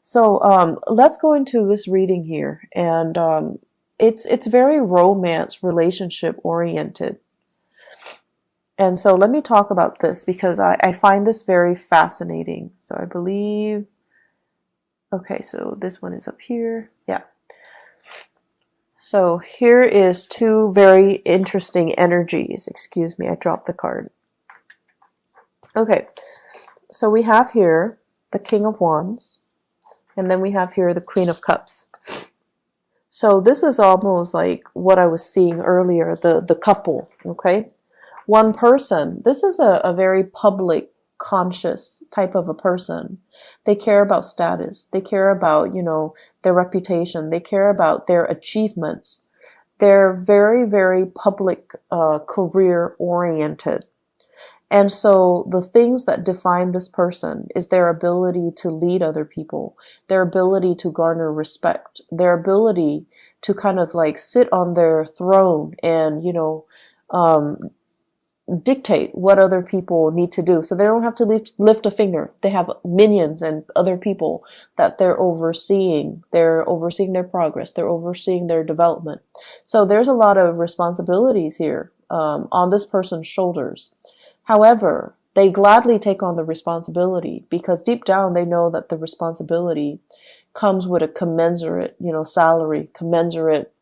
So let's go into this reading here, and it's very romance relationship oriented. And so let me talk about this because I find this very fascinating. So I believe, okay, so this one is up here. Yeah. So here is two very interesting energies. Excuse me, I dropped the card. Okay, so we have here the King of Wands, and then we have here the Queen of Cups. So this is almost like what I was seeing earlier, the couple, okay? One person. This is a very public, conscious type of a person. They care about status. They care about, their reputation. They care about their achievements. They're very, very public, career oriented. And so the things that define this person is their ability to lead other people, their ability to garner respect, their ability to kind of like sit on their throne and, dictate what other people need to do. So they don't have to lift a finger. They have minions and other people that they're overseeing. They're overseeing their progress. They're overseeing their development. So there's a lot of responsibilities here on this person's shoulders. However, they gladly take on the responsibility because deep down they know that the responsibility comes with a commensurate, salary, commensurate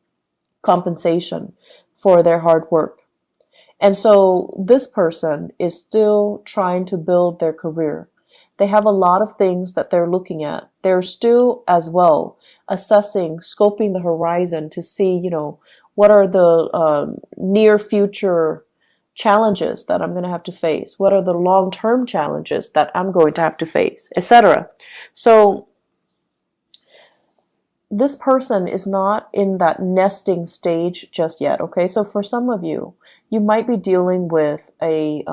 compensation for their hard work. And so this person is still trying to build their career. They have a lot of things that they're looking at. They're still as well assessing, scoping the horizon to see, what are the near future challenges that I'm going to have to face? What are the long-term challenges that I'm going to have to face, etc. So this person is not in that nesting stage just yet. Okay, so for some of you, you might be dealing with a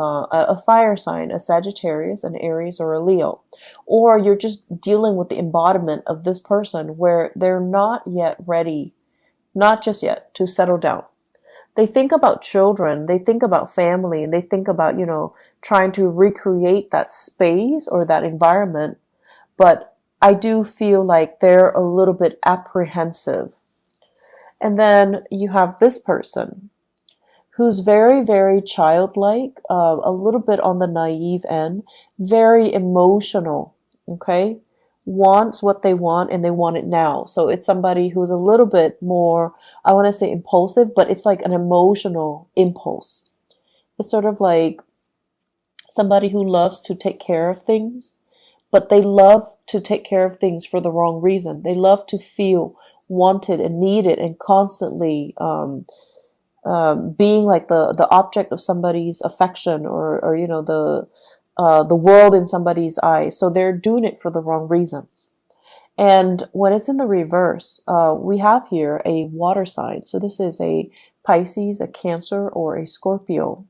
fire sign, a Sagittarius, an Aries, or a Leo, or you're just dealing with the embodiment of this person where they're not yet ready, not just yet, to settle down. They think about children, they think about family, and they think about, trying to recreate that space or that environment. But I do feel like they're a little bit apprehensive. And then you have this person who's very, very childlike, a little bit on the naive end, very emotional, okay? Wants what they want and they want it now. So it's somebody who's a little bit more, I want to say impulsive, but it's like an emotional impulse. It's sort of like somebody who loves to take care of things, but they love to take care of things for the wrong reason. They love to feel wanted and needed and constantly being like the object of somebody's affection or the world in somebody's eyes. So they're doing it for the wrong reasons. And when it's in the reverse, we have here a water sign. So this is a Pisces, a Cancer, or a Scorpio.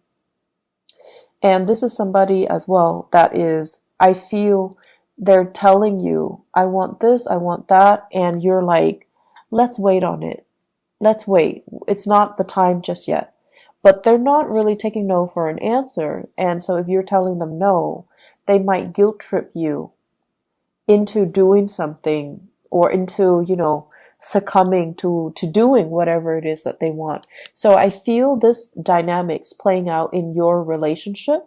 And this is somebody as well that is, I feel they're telling you, I want this, I want that. And you're like, let's wait on it. Let's wait. It's not the time just yet. But they're not really taking no for an answer. And so if you're telling them no, they might guilt trip you into doing something or into, succumbing to doing whatever it is that they want. So I feel this dynamics playing out in your relationship.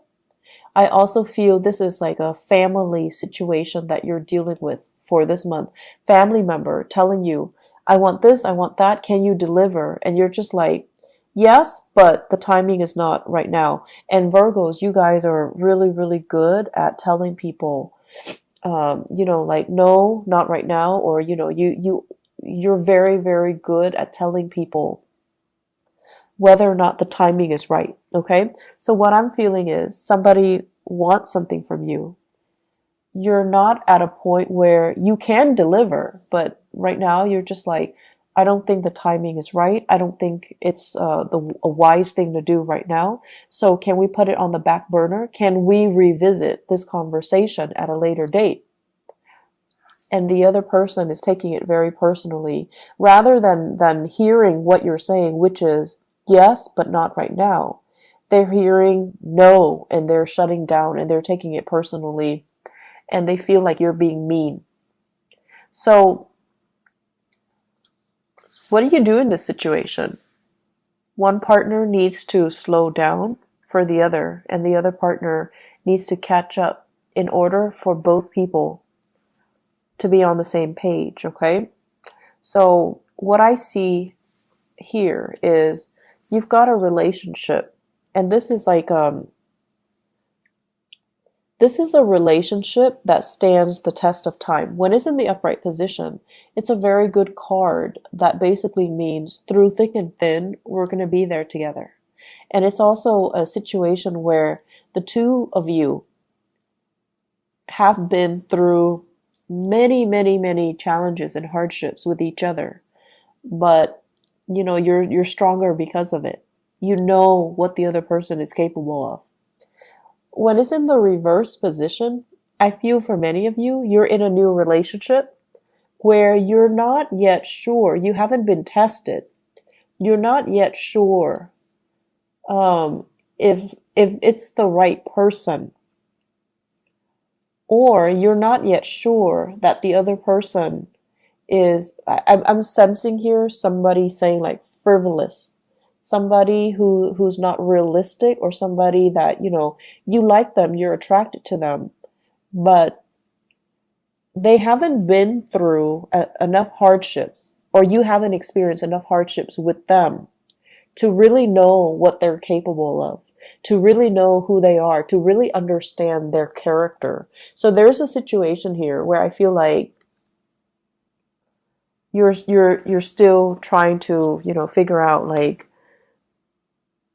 I also feel this is like a family situation that you're dealing with for this month. Family member telling you, I want this, I want that, can you deliver? And you're just like, yes, but the timing is not right now. And Virgos, you guys are really, really good at telling people, like, no, not right now. Or, you're very, very good at telling people whether or not the timing is right. Okay. So what I'm feeling is somebody wants something from you. You're not at a point where you can deliver, but right now you're just like, I don't think the timing is right. I don't think it's a wise thing to do right now. So can we put it on the back burner? Can we revisit this conversation at a later date? And the other person is taking it very personally, rather than hearing what you're saying, which is yes, but not right now. They're hearing no, and they're shutting down, and they're taking it personally, and they feel like you're being mean. So what do you do in this situation? One partner needs to slow down for the other, and the other partner needs to catch up in order for both people to be on the same page, okay? So what I see here is you've got a relationship, and this is a relationship that stands the test of time. When it's in the upright position, it's a very good card that basically means through thick and thin, we're going to be there together. And it's also a situation where the two of you have been through many, many, many challenges and hardships with each other. But, you're stronger because of it. You know what the other person is capable of. When it's in the reverse position, I feel for many of you, you're in a new relationship where you're not yet sure, you haven't been tested. You're not yet sure if it's the right person, or you're not yet sure that the other person is. I'm sensing here somebody saying like frivolous, somebody who's not realistic, or somebody that you like them, you're attracted to them, but they haven't been through enough hardships, or you haven't experienced enough hardships with them to really know what they're capable of, to really know who they are, to really understand their character. So there's a situation here where I feel like you're still trying to, figure out, like,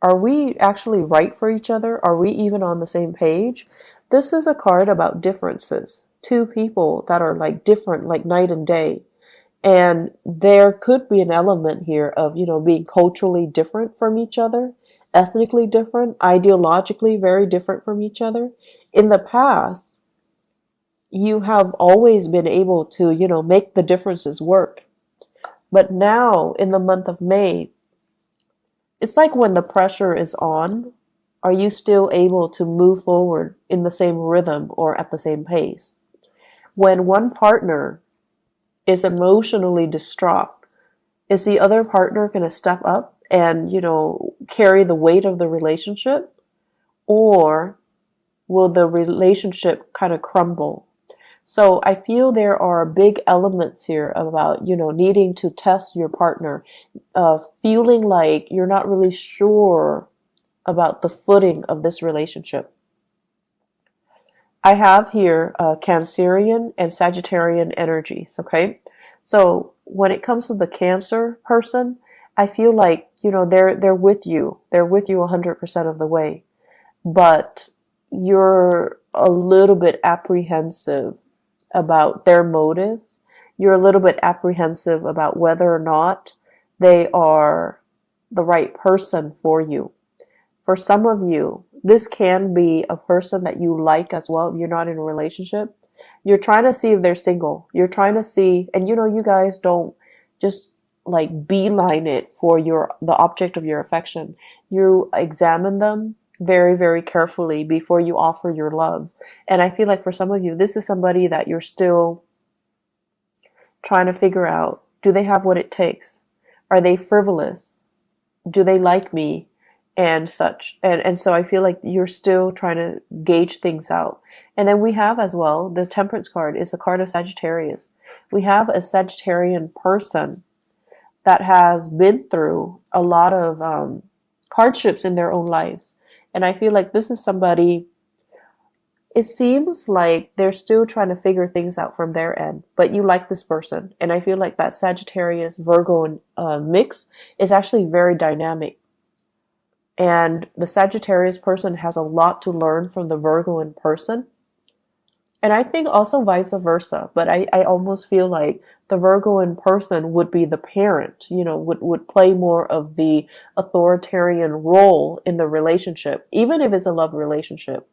are we actually right for each other? Are we even on the same page? This is a card about differences. Two people that are like different, like night and day. And there could be an element here of, being culturally different from each other, ethnically different, ideologically very different from each other. In the past, you have always been able to, make the differences work. But now, in the month of May, it's like when the pressure is on, are you still able to move forward in the same rhythm or at the same pace? When one partner is emotionally distraught, is the other partner going to step up and, carry the weight of the relationship? Or will the relationship kind of crumble? So I feel there are big elements here about, needing to test your partner, feeling like you're not really sure about the footing of this relationship. I have here Cancerian and Sagittarian energies, okay? So when it comes to the Cancer person, I feel like, they're with you. They're with you 100% of the way. But you're a little bit apprehensive about their motives. You're a little bit apprehensive about whether or not they are the right person for you. For some of you, this can be a person that you like as well if you're not in a relationship. You're trying to see if they're single. You're trying to see, and you guys don't just like beeline it for the object of your affection. You examine them very, very carefully before you offer your love. And I feel like for some of you, this is somebody that you're still trying to figure out, do they have what it takes? Are they frivolous? Do they like me? And such. And so I feel like you're still trying to gauge things out. And then we have as well, the Temperance card is the card of Sagittarius. We have a Sagittarian person that has been through a lot of hardships in their own lives. And I feel like this is somebody, it seems like they're still trying to figure things out from their end, but you like this person. And I feel like that Sagittarius Virgo mix is actually very dynamic. And the Sagittarius person has a lot to learn from the Virgoan person. And I think also vice versa. But I almost feel like the Virgoan person would be the parent, would play more of the authoritarian role in the relationship, even if it's a love relationship.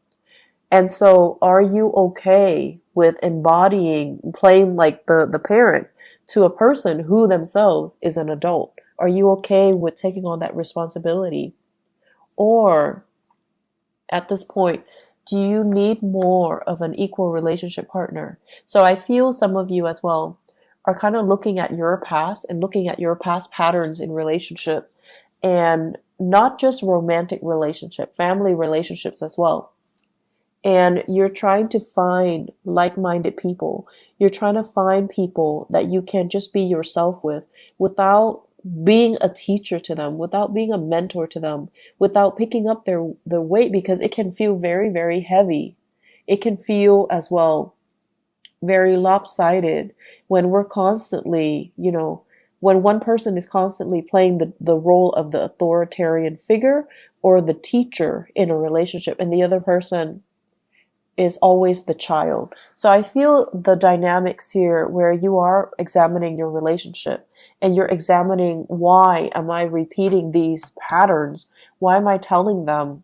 And so are you okay with playing like the parent to a person who themselves is an adult? Are you okay with taking on that responsibility? Or at this point, do you need more of an equal relationship partner? So I feel some of you as well, are kind of looking at your past and looking at your past patterns in relationship, and not just romantic relationship, family relationships as well. And you're trying to find like-minded people. You're trying to find people that you can just be yourself with without being a teacher to them, without being a mentor to them, without picking up their weight, because it can feel very, very heavy. It can feel as well very lopsided when we're constantly, when one person is constantly playing the role of the authoritarian figure or the teacher in a relationship, and the other person is always the child. So I feel the dynamics here where you are examining your relationship and you're examining, why am I repeating these patterns? Why am I telling them,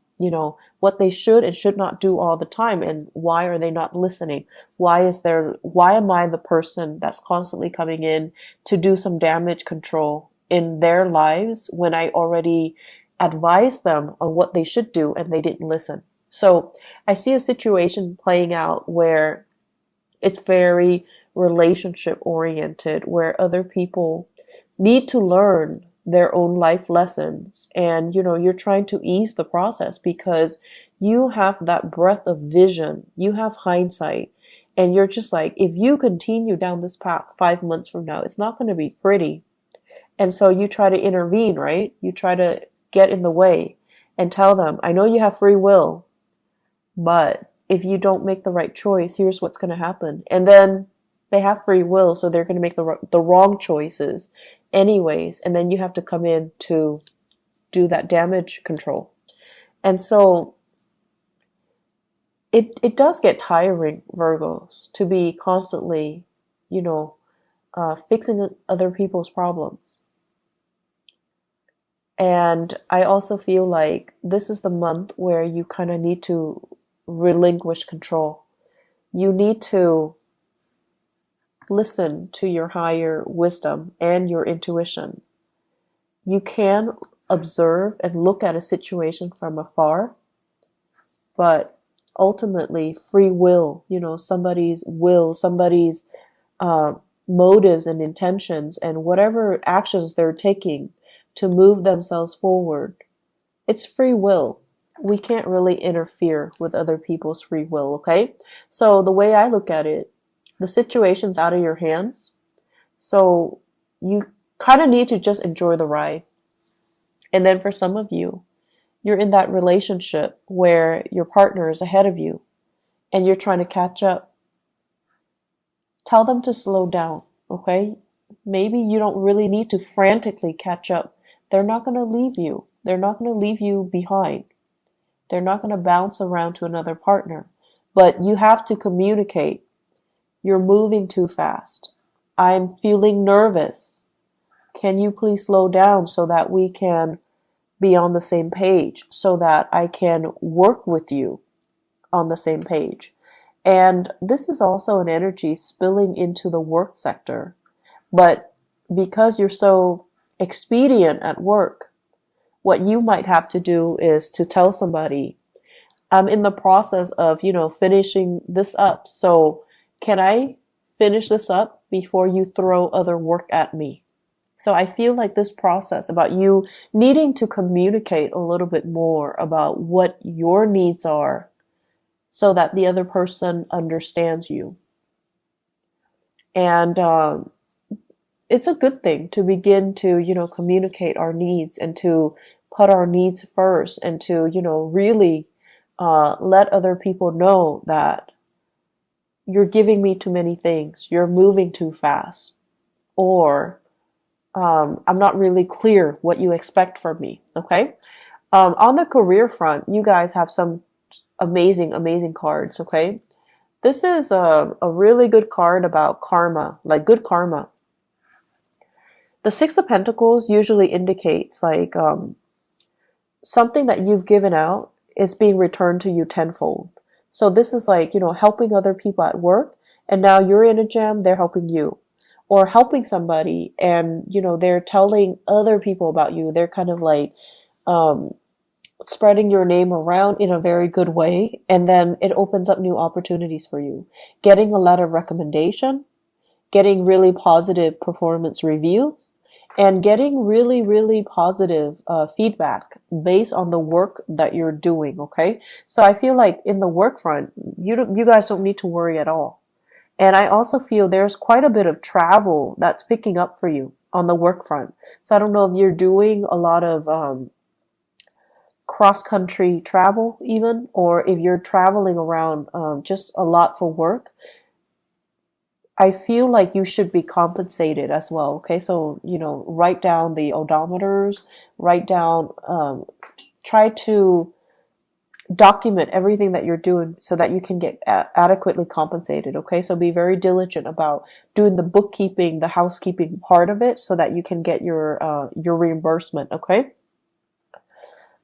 what they should and should not do all the time? And why are they not listening? Why am I the person that's constantly coming in to do some damage control in their lives when I already advised them on what they should do and they didn't listen? So I see a situation playing out where it's very relationship oriented, where other people need to learn their own life lessons. And, you're trying to ease the process because you have that breadth of vision, you have hindsight, and you're just like, if you continue down this path 5 months from now, it's not going to be pretty. And so you try to intervene, right? You try to get in the way and tell them, I know you have free will, but if you don't make the right choice, here's what's going to happen. And then they have free will, so they're going to make the wrong choices anyways. And then you have to come in to do that damage control. And so it does get tiring, Virgos, to be constantly, fixing other people's problems. And I also feel like this is the month where you kind of need to relinquish control. You need to listen to your higher wisdom and your intuition. You can observe and look at a situation from afar, but ultimately free will, somebody's motives and intentions and whatever actions they're taking to move themselves forward, it's free will. We can't really interfere with other people's free will, okay? So the way I look at it, the situation's out of your hands. So you kind of need to just enjoy the ride. And then for some of you, you're in that relationship where your partner is ahead of you and you're trying to catch up. Tell them to slow down, okay? Maybe you don't really need to frantically catch up. They're not going to leave you. They're not going to leave you behind. They're not going to bounce around to another partner. But you have to communicate. You're moving too fast. I'm feeling nervous. Can you please slow down so that we can be on the same page, so that I can work with you on the same page? And this is also an energy spilling into the work sector. But because you're so expedient at work, what you might have to do is to tell somebody, I'm in the process of, finishing this up. So can I finish this up before you throw other work at me? So I feel like this process about you needing to communicate a little bit more about what your needs are so that the other person understands you. And it's a good thing to begin to, communicate our needs and to put our needs first and to, really let other people know that you're giving me too many things, you're moving too fast, or I'm not really clear what you expect from me, okay? On the career front, you guys have some amazing, amazing cards, okay? This is a really good card about karma, like good karma. The Six of Pentacles usually indicates like something that you've given out is being returned to you tenfold. So this is like, helping other people at work, and now you're in a jam, they're helping you. Or helping somebody and, they're telling other people about you. They're kind of like spreading your name around in a very good way. And then it opens up new opportunities for you. Getting a letter of recommendation getting really positive performance reviews, and getting really, really positive feedback based on the work that you're doing. Okay, so I feel like in the work front, you guys don't need to worry at all. And I also feel there's quite a bit of travel that's picking up for you on the work front. So I don't know if you're doing a lot of cross country travel, even, or if you're traveling around just a lot for work. I feel like you should be compensated as well. Okay, so write down the odometers, write down, try to document everything that you're doing so that you can get adequately compensated. Okay, so be very diligent about doing the bookkeeping, the housekeeping part of it, so that you can get your reimbursement. Okay.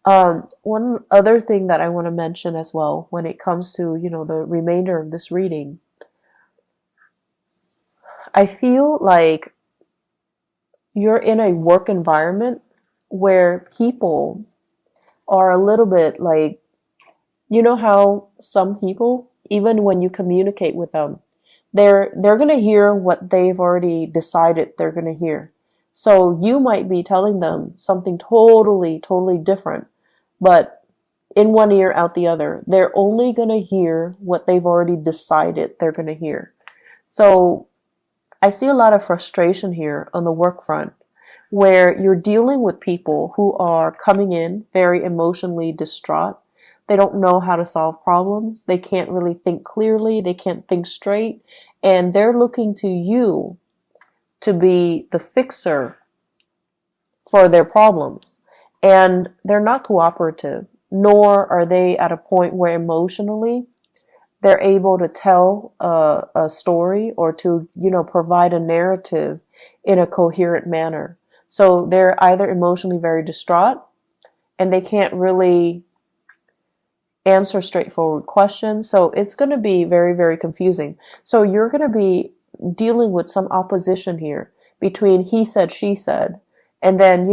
One other thing that I want to mention as well when it comes to the remainder of this reading, I feel like you're in a work environment where people are a little bit like, how some people, even when you communicate with them, they're going to hear what they've already decided they're going to hear. So you might be telling them something totally, totally different, but in one ear, out the other. They're only going to hear what they've already decided they're going to hear. So I see a lot of frustration here on the work front, where you're dealing with people who are coming in very emotionally distraught. They don't know how to solve problems. They can't really think clearly. They can't think straight. And they're looking to you to be the fixer for their problems. And they're not cooperative, nor are they at a point where emotionally they're able to tell a story or to, provide a narrative in a coherent manner. So they're either emotionally very distraught and they can't really answer straightforward questions. So it's going to be very, very confusing. So you're going to be dealing with some opposition here between he said, she said, and then,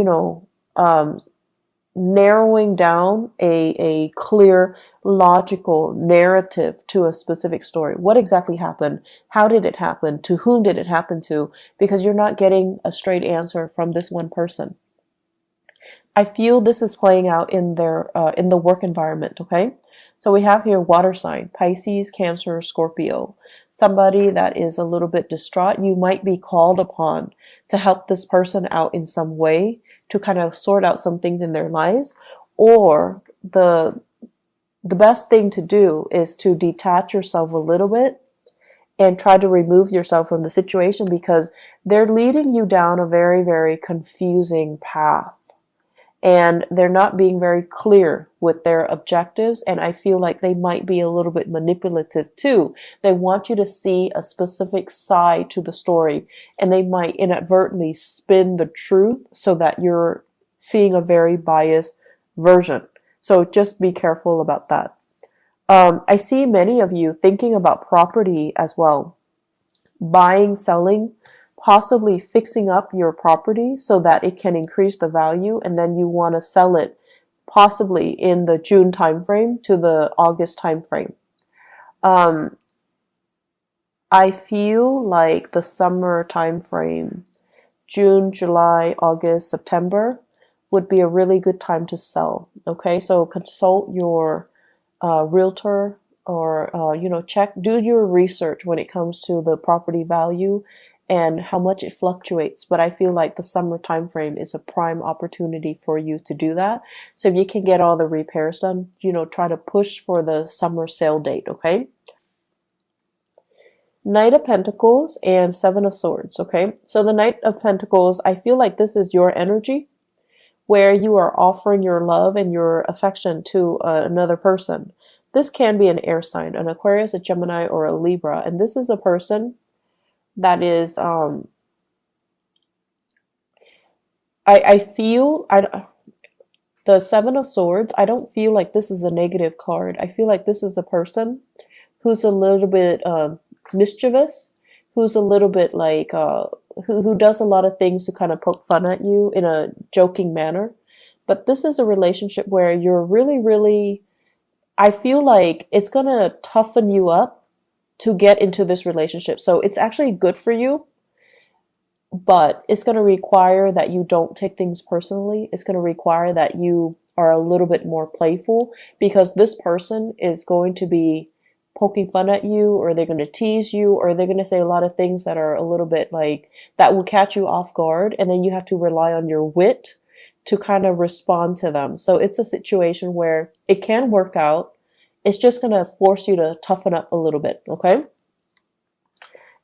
narrowing down a clear, logical narrative to a specific story. What exactly happened? How did it happen? To whom did it happen to? Because you're not getting a straight answer from this one person. I feel this is playing out in the work environment. Okay, so we have here water sign: Pisces, Cancer, Scorpio. Somebody that is a little bit distraught. You might be called upon to help this person out in some way, to kind of sort out some things in their lives, or the best thing to do is to detach yourself a little bit and try to remove yourself from the situation, because they're leading you down a very, very confusing path. And they're not being very clear with their objectives. And I feel like they might be a little bit manipulative too. They want you to see a specific side to the story, and they might inadvertently spin the truth so that you're seeing a very biased version. So just be careful about that. I see many of you thinking about property as well. Buying, selling, possibly fixing up your property so that it can increase the value, and then you want to sell it possibly in the June timeframe to the August timeframe. I feel like the summer timeframe, June, July, August, September, would be a really good time to sell. Okay, so consult your realtor, or do your research when it comes to the property value and how much it fluctuates. But I feel like the summer time frame is a prime opportunity for you to do that. So if you can get all the repairs done, try to push for the summer sale date. Okay. Knight of Pentacles and Seven of Swords. Okay, so the Knight of Pentacles, I feel like this is your energy, where you are offering your love and your affection to another person. This can be an air sign, an Aquarius, a Gemini, or a Libra. And this is a person that is, I feel, the Seven of Swords, I don't feel like this is a negative card. I feel like this is a person who's a little bit mischievous, who's a little bit like, who does a lot of things to kind of poke fun at you in a joking manner. But this is a relationship where you're really, really, I feel like it's going to toughen you up to get into this relationship. So it's actually good for you, but it's going to require that you don't take things personally. It's going to require that you are a little bit more playful, because this person is going to be poking fun at you, or they're going to tease you, or they're going to say a lot of things that are a little bit like that will catch you off guard, and then you have to rely on your wit to kind of respond to them. So it's a situation where it can work out. It's just going to force you to toughen up a little bit, okay?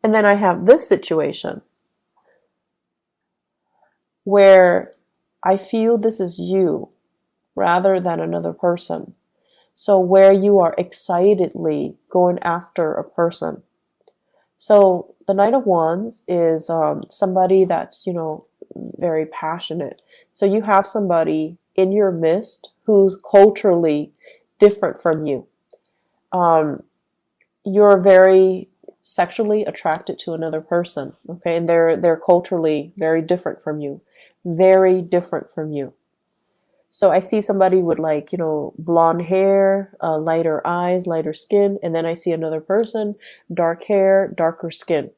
And then I have this situation where I feel this is you rather than another person. So where you are excitedly going after a person. So the Knight of Wands is somebody that's, very passionate. So you have somebody in your midst who's culturally different from you. You're very sexually attracted to another person, okay? And they're culturally very different from you. Very different from you. So I see somebody with blonde hair, lighter eyes, lighter skin, and then I see another person, dark hair, darker skin.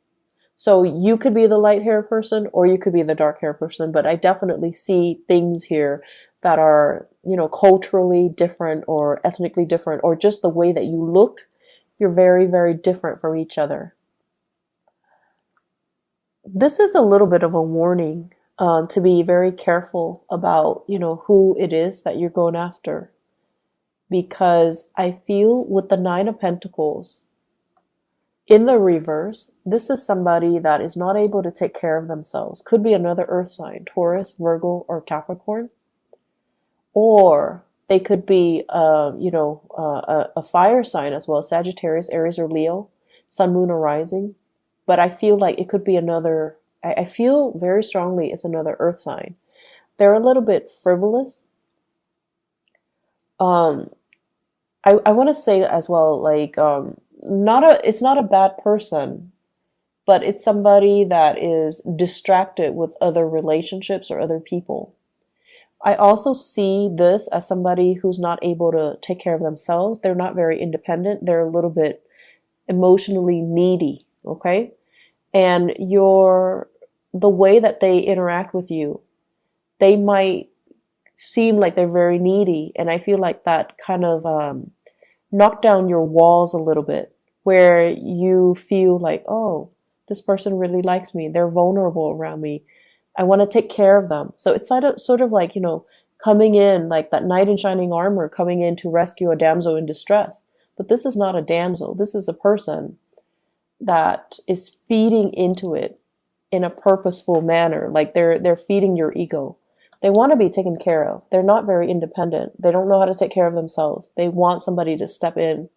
So you could be the light hair person or you could be the dark hair person, but I definitely see things here that are, culturally different or ethnically different, or just the way that you look, you're very, very different from each other. This is a little bit of a warning to be very careful about, who it is that you're going after. Because I feel with the Nine of Pentacles, in the reverse, this is somebody that is not able to take care of themselves. Could be another earth sign, Taurus, Virgo, or Capricorn. Or they could be, a fire sign as well, Sagittarius, Aries, or Leo, Sun, Moon, or Rising. But I feel like it could be another, I feel very strongly it's another earth sign. They're a little bit frivolous. I want to say as well, it's not a bad person, but it's somebody that is distracted with other relationships or other people. I also see this as somebody who's not able to take care of themselves. They're not very independent. They're a little bit emotionally needy, okay? And the way that they interact with you, they might seem like they're very needy. And I feel like that kind of knocked down your walls a little bit, where you feel like, oh, this person really likes me. They're vulnerable around me. I want to take care of them. So it's sort of like, coming in like that knight in shining armor, coming in to rescue a damsel in distress. But this is not a damsel. This is a person that is feeding into it in a purposeful manner. Like they're feeding your ego. They want to be taken care of. They're not very independent. They don't know how to take care of themselves. They want somebody to step in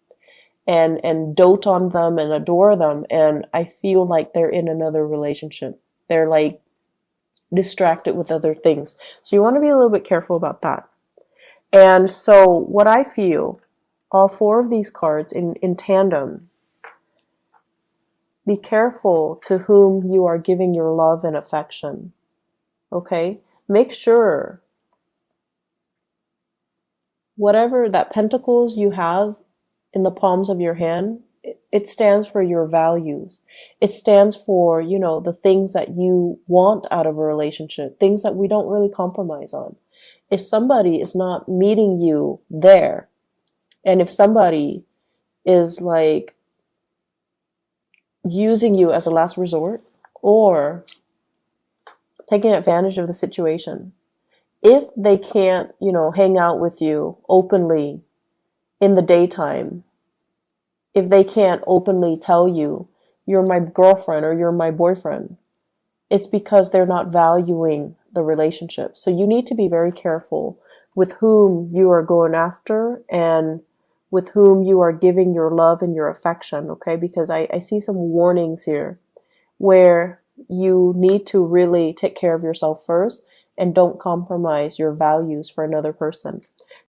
and dote on them and adore them. And I feel like they're in another relationship. They're like distracted with other things. So you want to be a little bit careful about that. And so what I feel, all four of these cards in tandem, be careful to whom you are giving your love and affection. Okay? Make sure whatever that pentacles you have in the palms of your hand, it stands for your values. It stands for, the things that you want out of a relationship, things that we don't really compromise on. If somebody is not meeting you there, and if somebody is like using you as a last resort or taking advantage of the situation, if they can't, hang out with you openly in the daytime, if they can't openly tell you, you're my girlfriend or you're my boyfriend, it's because they're not valuing the relationship. So you need to be very careful with whom you are going after and with whom you are giving your love and your affection, okay? Because I see some warnings here where you need to really take care of yourself first and don't compromise your values for another person.